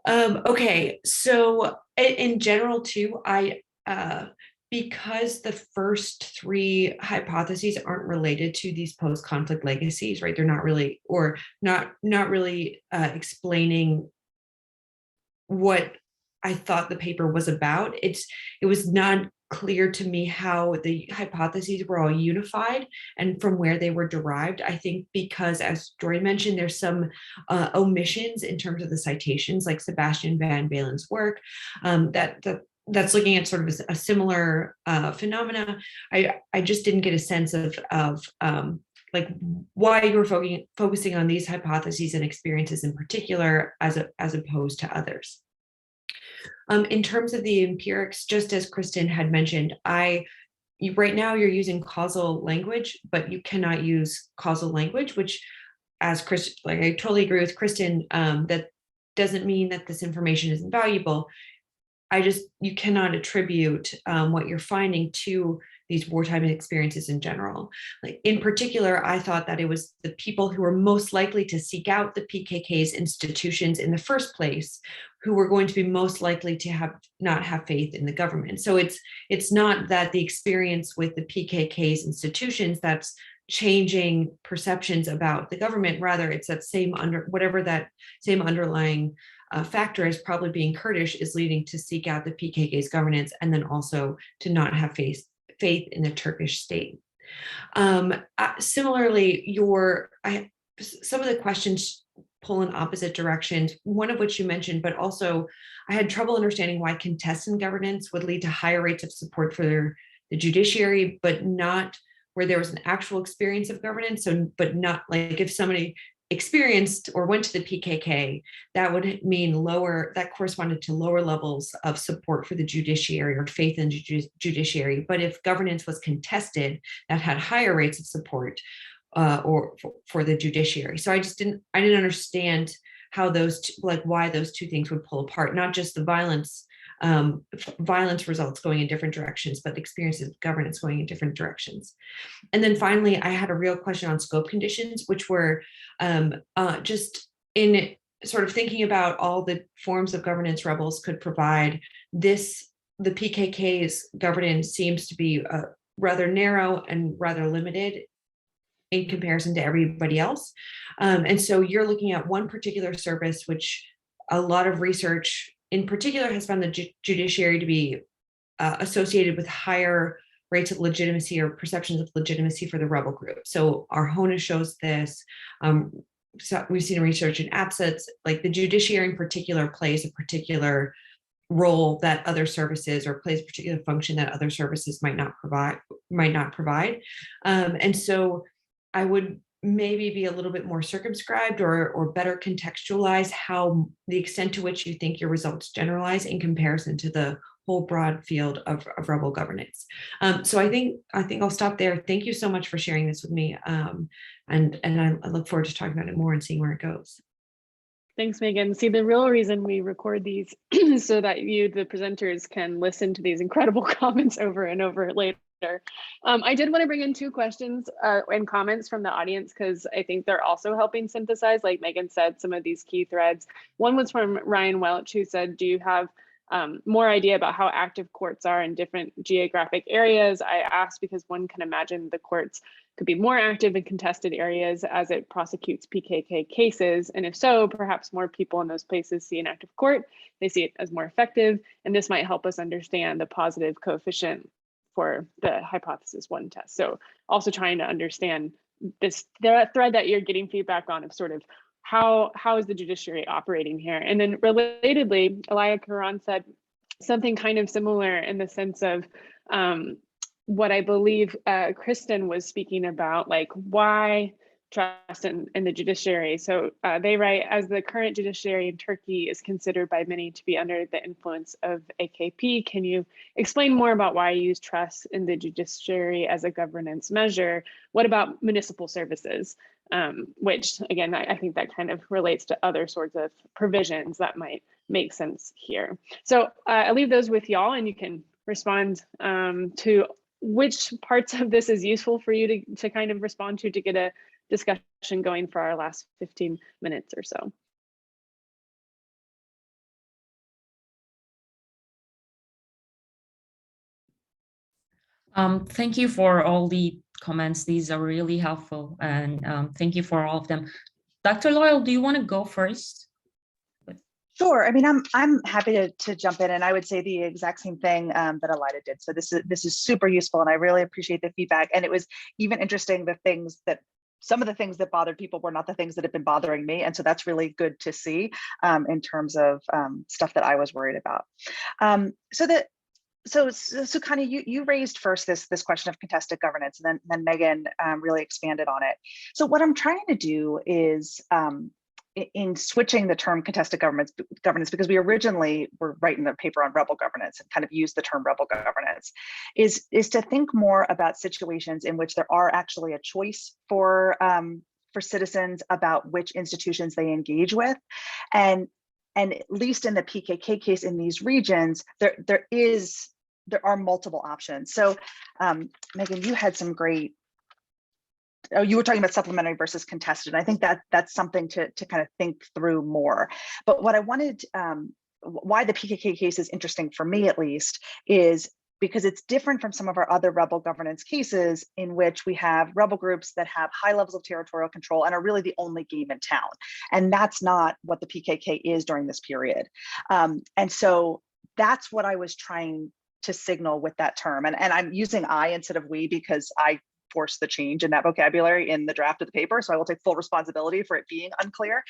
F: Okay, so in general too, because the first three hypotheses aren't related to these post-conflict legacies, right? They're not really, or not really explaining what I thought the paper was about. It was not clear to me how the hypotheses were all unified and from where they were derived. I think because, as Jori mentioned, there's some omissions in terms of the citations, like Sebastian Van Balen's work, that's looking at sort of a similar phenomena. I just didn't get a sense of like why you were focusing on these hypotheses and experiences in particular as opposed to others. In terms of the empirics, just as Kristen had mentioned, right now you're using causal language, but you cannot use causal language, which, as Kristen, like I totally agree with Kristen, that doesn't mean that this information isn't valuable. You cannot attribute what you're finding to these wartime experiences in general. Like in particular, I thought that it was the people who were most likely to seek out the PKK's institutions in the first place who were going to be most likely to not have faith in the government. So it's not that the experience with the PKK's institutions that's changing perceptions about the government. Rather, it's that whatever that same underlying factor is probably being Kurdish is leading to seek out the PKK's governance and then also to not have faith in the Turkish state. Similarly, some of the questions pull in opposite directions, one of which you mentioned, but also I had trouble understanding why contested governance would lead to higher rates of support for the judiciary, but not where there was an actual experience of governance. So, but not like if somebody experienced or went to the PKK, that would mean that corresponded to lower levels of support for the judiciary or faith in judiciary. But if governance was contested, that had higher rates of support or for the judiciary. So I didn't understand how why those two things would pull apart, not just the violence results going in different directions, but the experiences of governance going in different directions. And then finally, I had a real question on scope conditions, which were just in sort of thinking about all the forms of governance rebels could provide. The PKK's governance seems to be rather narrow and rather limited in comparison to everybody else. And so you're looking at one particular service, which a lot of research in particular has found the judiciary to be associated with higher rates of legitimacy or perceptions of legitimacy for the rebel group. So Arjona shows this. So we've seen research in APSATs, like the judiciary in particular plays a particular role that other services, or plays a particular function that other services might not provide. And so I would maybe be a little bit more circumscribed or better contextualize how the extent to which you think your results generalize in comparison to the whole broad field of rebel governance. So I think I'll stop there. Thank you so much for sharing this with me. And I look forward to talking about it more and seeing where it goes.
A: Thanks, Megan. See, the real reason we record these so that you, the presenters, can listen to these incredible comments over and over later. I did want to bring in two questions and comments from the audience because I think they're also helping synthesize, like Megan said, some of these key threads. One was from Ryan Welch, who said, do you have more idea about how active courts are in different geographic areas? I asked because one can imagine the courts could be more active in contested areas as it prosecutes PKK cases. And if so, perhaps more people in those places see an active court, they see it as more effective, and this might help us understand the positive coefficient for the hypothesis 1 test. So also trying to understand the thread that you're getting feedback on of sort of how is the judiciary operating here? And then relatedly, Elia Karan said something kind of similar in the sense of what I believe Kristen was speaking about, like why trust in the judiciary. So they write, as the current judiciary in Turkey is considered by many to be under the influence of AKP, can you explain more about why you use trust in the judiciary as a governance measure? What about municipal services? Which again, I think that kind of relates to other sorts of provisions that might make sense here. So I leave those with y'all, and you can respond to which parts of this is useful for you to kind of respond to get a discussion going for our last 15 minutes or so.
B: Thank you for all the comments. These are really helpful, and thank you for all of them. Dr. Loyle, do you want to go first?
G: Sure. I mean, I'm happy to jump in, and I would say the exact same thing that Ilayda did. So this is super useful, and I really appreciate the feedback. And it was even interesting some of the things that bothered people were not the things that have been bothering me, and so that's really good to see in terms of stuff that I was worried about. So Sukanya, you raised first this question of contested governance, and then Megan really expanded on it. So what I'm trying to do is in switching the term contested governance, because we originally were writing the paper on rebel governance and kind of used the term rebel governance, is to think more about situations in which there are actually a choice for citizens about which institutions they engage with, and at least in the PKK case in these regions, there are multiple options. So Megan, you had some great. Oh, you were talking about supplementary versus contested. And I think that's something to kind of think through more. But what I wanted, why the PKK case is interesting for me at least, is because it's different from some of our other rebel governance cases in which we have rebel groups that have high levels of territorial control and are really the only game in town. And that's not what the PKK is during this period. And so that's what I was trying to signal with that term. And I'm using I instead of we because I force the change in that vocabulary in the draft of the paper. So I will take full responsibility for it being unclear.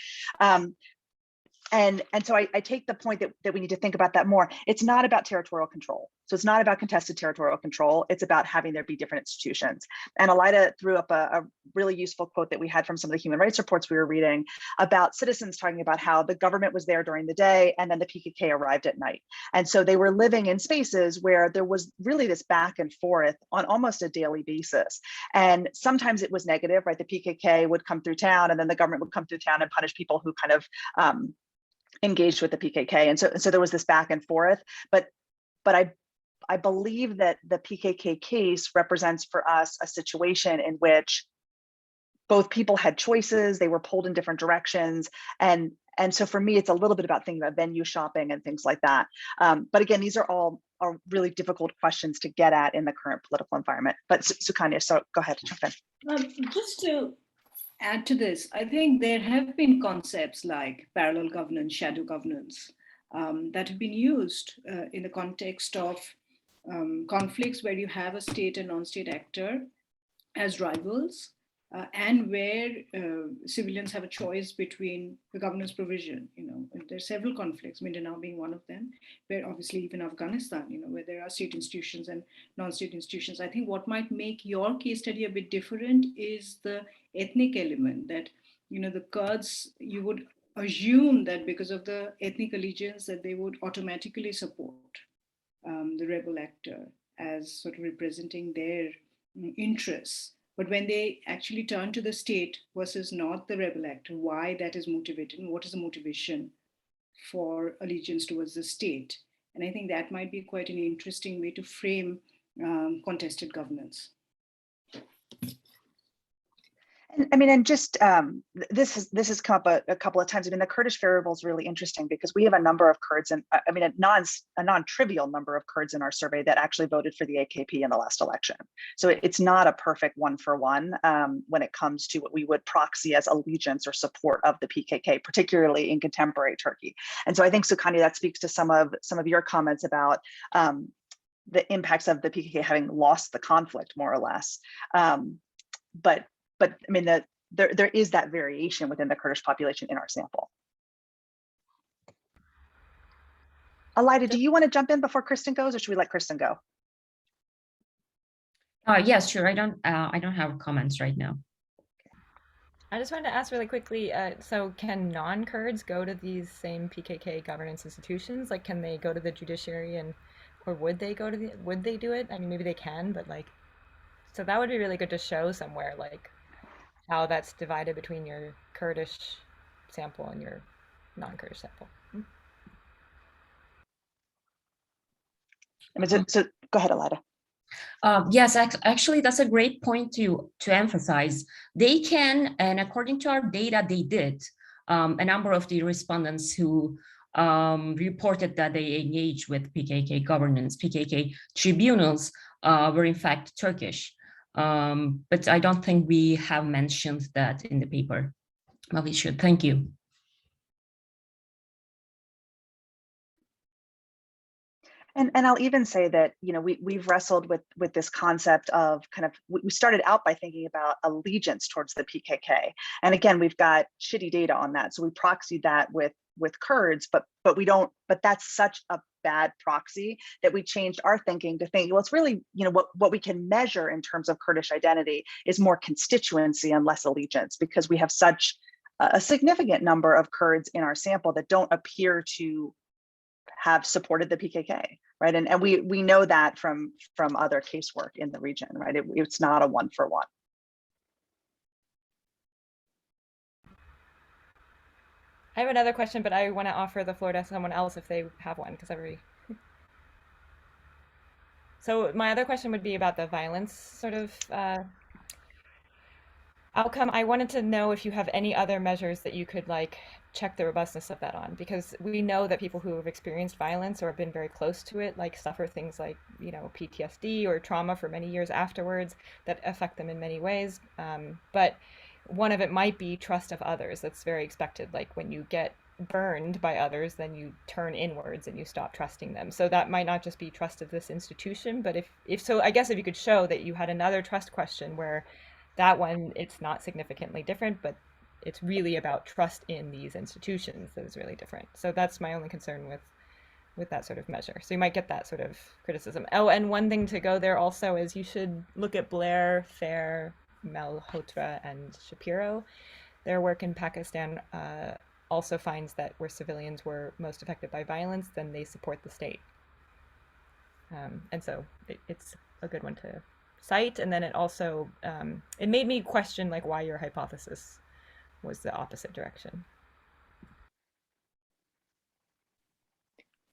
G: And so I take the point that we need to think about that more. It's not about territorial control. So it's not about contested territorial control. It's about having there be different institutions. And Ilayda threw up a really useful quote that we had from some of the human rights reports we were reading about citizens talking about how the government was there during the day and then the PKK arrived at night. And so they were living in spaces where there was really this back and forth on almost a daily basis. And sometimes it was negative, right? The PKK would come through town and then the government would come through town and punish people who kind of engaged with the PKK. And so there was this back and forth, but I believe that the PKK case represents for us a situation in which both people had choices, they were pulled in different directions. And so for me, it's a little bit about thinking about venue shopping and things like that. But again, these are really difficult questions to get at in the current political environment. But Sukanya, so go ahead, jump in.
C: Just to add to this, I think there have been concepts like parallel governance, shadow governance, that have been used in the context of conflicts where you have a state and non-state actor as rivals, and where civilians have a choice between the governance provision. There are several conflicts, Mindanao being one of them, where obviously even Afghanistan, where there are state institutions and non-state institutions. I think what might make your case study a bit different is the ethnic element that, the Kurds, you would assume that because of the ethnic allegiance that they would automatically support the rebel actor as sort of representing their interests. But when they actually turn to the state versus not the rebel actor, why that is motivated and what is the motivation for allegiance towards the state? And I think that might be quite an interesting way to frame contested governance.
G: And just this has come up a couple of times. I mean, the Kurdish variable is really interesting because we have a number of Kurds, and a non-trivial number of Kurds in our survey that actually voted for the AKP in the last election. So it's not a perfect one-for-one when it comes to what we would proxy as allegiance or support of the PKK, particularly in contemporary Turkey. And so I think, Sukanya, that speaks to some of your comments about the impacts of the PKK having lost the conflict, more or less. But I mean, there is that variation within the Kurdish population in our sample. Ilayda, do you want to jump in before Kristen goes, or should we let Kristen go?
B: Yes, sure. I don't have comments right now.
E: I just wanted to ask really quickly, so can non-Kurds go to these same PKK governance institutions? Like, can they go to the judiciary or would they do it? I mean, maybe they can, but like, so that would be really good to show somewhere, like how that's divided between your Kurdish sample and your non-Kurdish sample.
G: I mean, so go ahead, Ilayda.
B: Yes, actually, that's a great point to emphasize. They can, and according to our data, they did. A number of the respondents who reported that they engaged with PKK governance, PKK tribunals, were in fact Turkish. But I don't think we have mentioned that in the paper. Well, we should. Thank you.
G: And I'll even say that, you know, we've wrestled with this concept of we started out by thinking about allegiance towards the PKK. And again, we've got shitty data on that. So we proxied that with Kurds, but that's such a bad proxy that we changed our thinking to think, well, it's really, you know, what we can measure in terms of Kurdish identity is more constituency and less allegiance, because we have such a significant number of Kurds in our sample that don't appear to have supported the PKK, right? And we know that from other casework in the region, right? It's not a one-for-one.
E: I have another question, but I want to offer the floor to someone else if they have one, because So my other question would be about the violence sort of outcome. I wanted to know if you have any other measures that you could like check the robustness of that on, because we know that people who have experienced violence or have been very close to it, like suffer things like, you know, PTSD or trauma for many years afterwards that affect them in many ways. But one of it might be trust of others. That's very expected. Like when you get burned by others, then you turn inwards and you stop trusting them. So that might not just be trust of this institution, but if so, I guess if you could show that you had another trust question where that one, it's not significantly different, but it's really about trust in these institutions that is really different. So that's my only concern with that sort of measure. So you might get that sort of criticism. Oh, and one thing to go there also is you should look at Blair, Fair, Malhotra, and Shapiro. Their work in Pakistan also finds that where civilians were most affected by violence, then they support the state. And so it's a good one to cite. And then it also, it made me question like why your hypothesis was the opposite direction.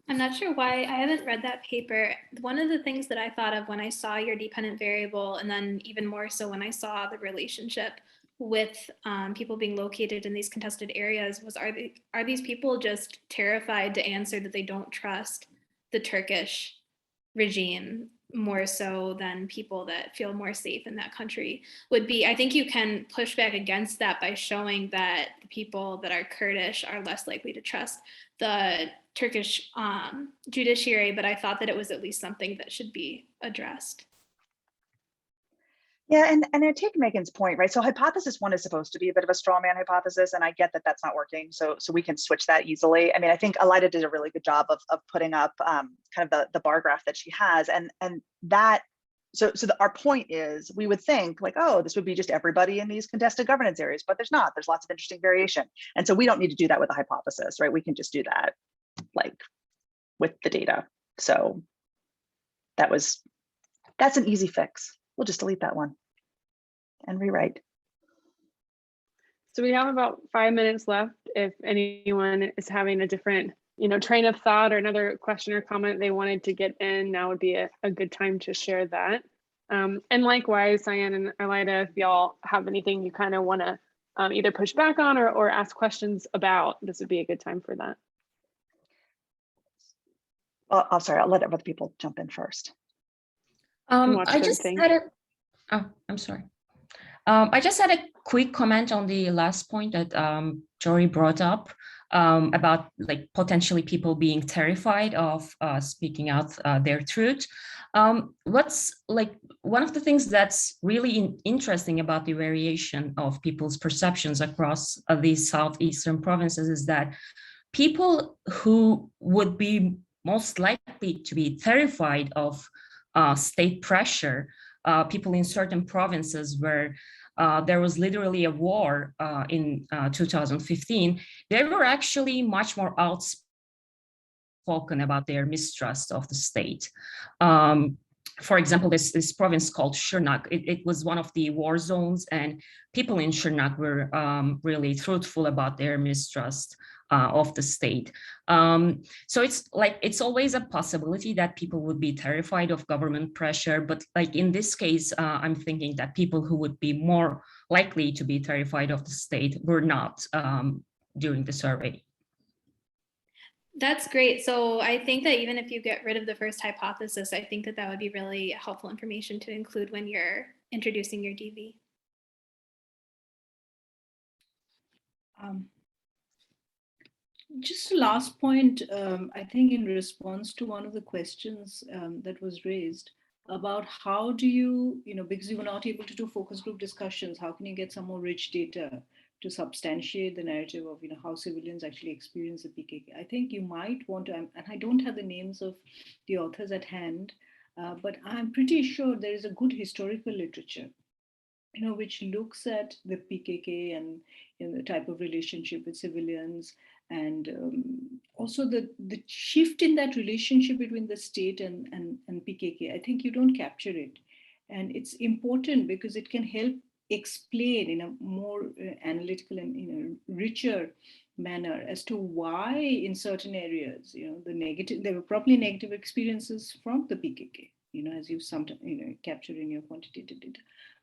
D: I'm not sure why. I haven't read that paper. One of the things that I thought of when I saw your dependent variable, and then even more so when I saw the relationship with people being located in these contested areas, was are these people just terrified to answer that they don't trust the Turkish regime more so than people that feel more safe in that country would be? I think you can push back against that by showing that the people that are Kurdish are less likely to trust the Turkish judiciary, but I thought that it was at least something that should be addressed.
G: Yeah, and I take Megan's point, right? So hypothesis one is supposed to be a bit of a straw man hypothesis, and I get that that's not working. So we can switch that easily. I mean, I think Ilayda did a really good job of putting up kind of the bar graph that she has, and that. So our point is, we would think like, oh, this would be just everybody in these contested governance areas, but there's not. There's lots of interesting variation, and so we don't need to do that with a hypothesis, right? We can just do that like with the data. So that's an easy fix. We'll just delete that one and rewrite.
A: So we have about 5 minutes left. If anyone is having a different, train of thought or another question or comment they wanted to get in, now would be a good time to share that. And likewise, Cyanne and Ilayda, if y'all have anything you kind of want to either push back on or ask questions about, this would be a good time for that.
G: I'm sorry, I'll let other people jump in first.
B: I just had I'm sorry. I just had a quick comment on the last point that Jori brought up about like potentially people being terrified of speaking out their truth. What's like one of the things that's really interesting about the variation of people's perceptions across these southeastern provinces is that people who would be most likely to be terrified of state pressure, people in certain provinces where there was literally a war in 2015, they were actually much more outspoken about their mistrust of the state. For example, this province called Shirnak, it was one of the war zones, and people in Shirnak were really truthful about their mistrust of the state. So it's always a possibility that people would be terrified of government pressure, but like in this case, I'm thinking that people who would be more likely to be terrified of the state were not during the survey.
D: That's great. So I think that even if you get rid of the first hypothesis, I think that that would be really helpful information to include when you're introducing your DV.
C: Just a last point, I think in response to one of the questions that was raised about how do you, because you were not able to do focus group discussions, how can you get some more rich data to substantiate the narrative of how civilians actually experience the PKK. I think you might want to, and I don't have the names of the authors at hand, but I'm pretty sure there is a good historical literature, which looks at the PKK and the type of relationship with civilians, and also the shift in that relationship between the state and PKK. I think you don't capture it, and it's important because it can help explain in a more analytical and in a richer manner as to why in certain areas, there were probably negative experiences from the PKK, as you've sometimes captured in your quantitative data.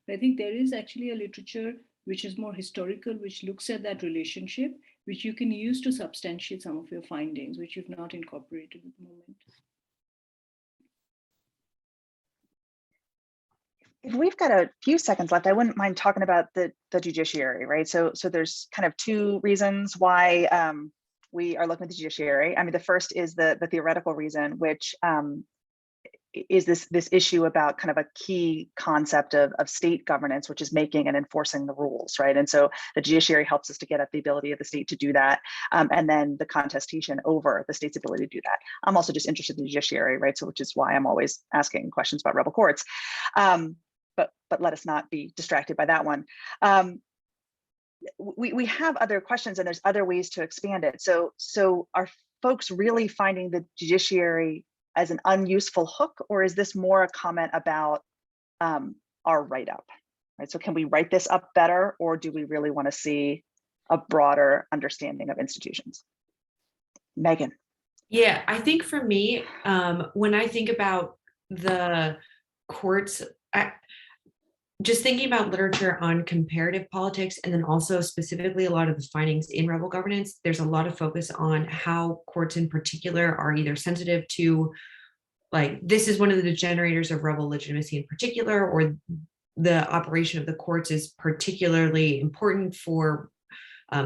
C: But I think there is actually a literature which is more historical, which looks at that relationship, which you can use to substantiate some of your findings, which you've not incorporated at the moment.
G: If we've got a few seconds left, I wouldn't mind talking about the judiciary, right? So there's kind of two reasons why we are looking at the judiciary. I mean, the first is the theoretical reason, which is this issue about kind of a key concept of state governance, which is making and enforcing the rules, right? And so the judiciary helps us to get at the ability of the state to do that, and then the contestation over the state's ability to do that. I'm also just interested in the judiciary, right? So which is why I'm always asking questions about rebel courts. But let us not be distracted by that one. We have other questions, and there's other ways to expand it. So are folks really finding the judiciary as an unuseful hook, or is this more a comment about our write-up, right? So can we write this up better, or do we really want to see a broader understanding of institutions? Megan.
F: Yeah, I think for me, when I think about the courts, just thinking about literature on comparative politics, and then also specifically a lot of the findings in rebel governance, there's a lot of focus on how courts in particular are either sensitive to, like, this is one of the generators of rebel legitimacy in particular, or the operation of the courts is particularly important for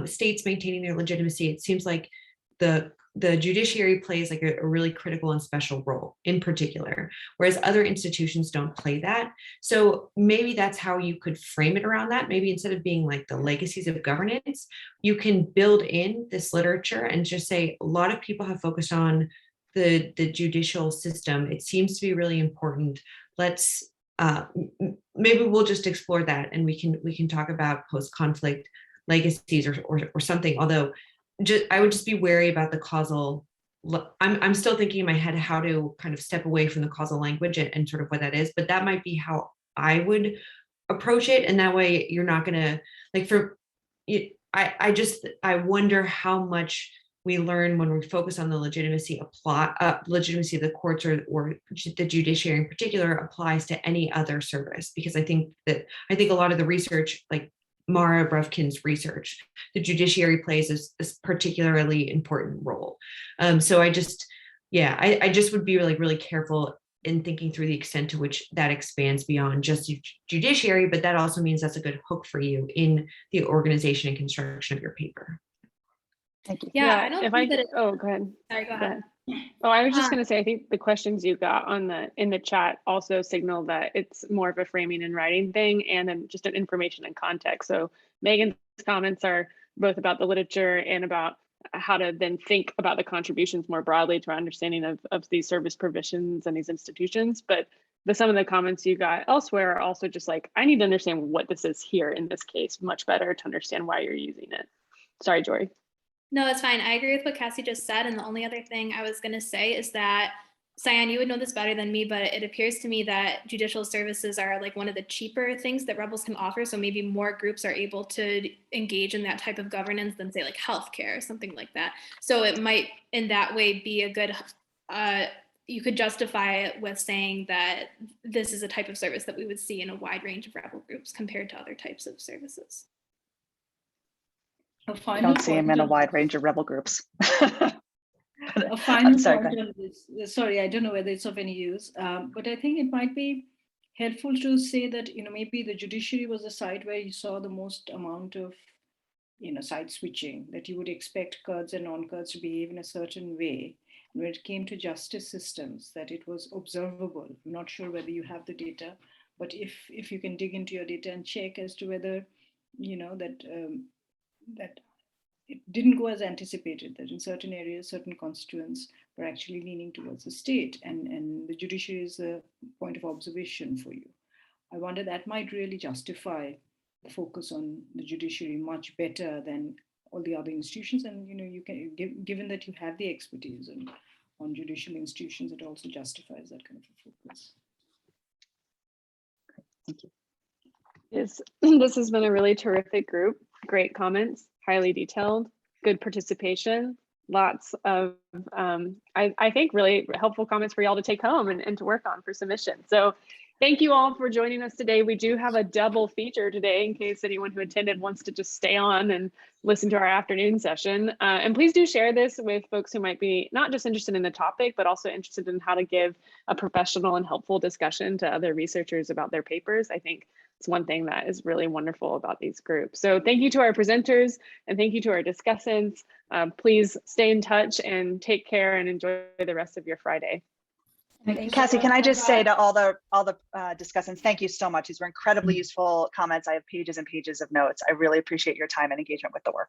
F: states maintaining their legitimacy. It seems like the judiciary plays like a really critical and special role in particular, whereas other institutions don't play that. So maybe that's how you could frame it around that. Maybe instead of being like the legacies of governance, you can build in this literature and just say, a lot of people have focused on the judicial system. It seems to be really important. Let's maybe we'll just explore that, and we can talk about post-conflict legacies or something. Although I would just be wary about the causal. I'm still thinking in my head how to kind of step away from the causal language and sort of what that is, but that might be how I would approach it. And that way you're not gonna, like, I wonder how much we learn when we focus on the legitimacy of the courts or the judiciary in particular applies to any other service, because I think a lot of the research, like Mara Brevkin's research, the judiciary plays this particularly important role. So I just would be really careful in thinking through the extent to which that expands beyond just judiciary, but that also means that's a good hook for you in the organization and construction of your paper.
G: Thank you.
D: Yeah, I don't
A: if
D: think
A: I,
D: that it,
A: oh, go ahead.
D: sorry, go
A: Go
D: ahead.
A: ahead. Oh, I was just
D: Um,
A: going to say, I think the questions you got on in the chat also signal that it's more of a framing and writing thing, and then just an information and context. So Megan's comments are both about the literature and about how to then think about the contributions more broadly to our understanding of these service provisions and these institutions. But some of the comments you got elsewhere are also just like, I need to understand what this is here in this case much better to understand why you're using it. Sorry, Jori.
D: No, it's fine. I agree with what Cassy just said. And the only other thing I was going to say is that, Cyanne, you would know this better than me, but it appears to me that judicial services are like one of the cheaper things that rebels can offer. So maybe more groups are able to engage in that type of governance than say like healthcare or something like that. So it might in that way be a good, you could justify it with saying that this is a type of service that we would see in a wide range of rebel groups compared to other types of services.
G: I don't see him in a wide range of rebel groups.
C: A final
G: sorry,
C: point on this. Sorry, I don't know whether it's of any use, but I think it might be helpful to say that, maybe the judiciary was a site where you saw the most amount of, site switching, that you would expect Kurds and non-Kurds to behave in a certain way. And when it came to justice systems, that it was observable. I'm not sure whether you have the data, but if you can dig into your data and check as to whether, that it didn't go as anticipated, that in certain areas, certain constituents were actually leaning towards the state, and the judiciary is a point of observation for you. I wonder that might really justify the focus on the judiciary much better than all the other institutions. And, you can, given that you have the expertise on judicial institutions, it also justifies that kind of a focus.
G: Thank you.
A: This has been a really terrific group. Great comments, highly detailed, good participation, lots of, I think, really helpful comments for y'all to take home and to work on for submission. So thank you all for joining us today. We do have a double feature today in case anyone who attended wants to just stay on and listen to our afternoon session. And please do share this with folks who might be not just interested in the topic, but also interested in how to give a professional and helpful discussion to other researchers about their papers. I think it's one thing that is really wonderful about these groups. So thank you to our presenters and thank you to our discussants. Please stay in touch and take care and enjoy the rest of your Friday.
G: Cassy, can I just say to all the discussants, thank you so much. These were incredibly useful comments. I have pages and pages of notes. I really appreciate your time and engagement with the work.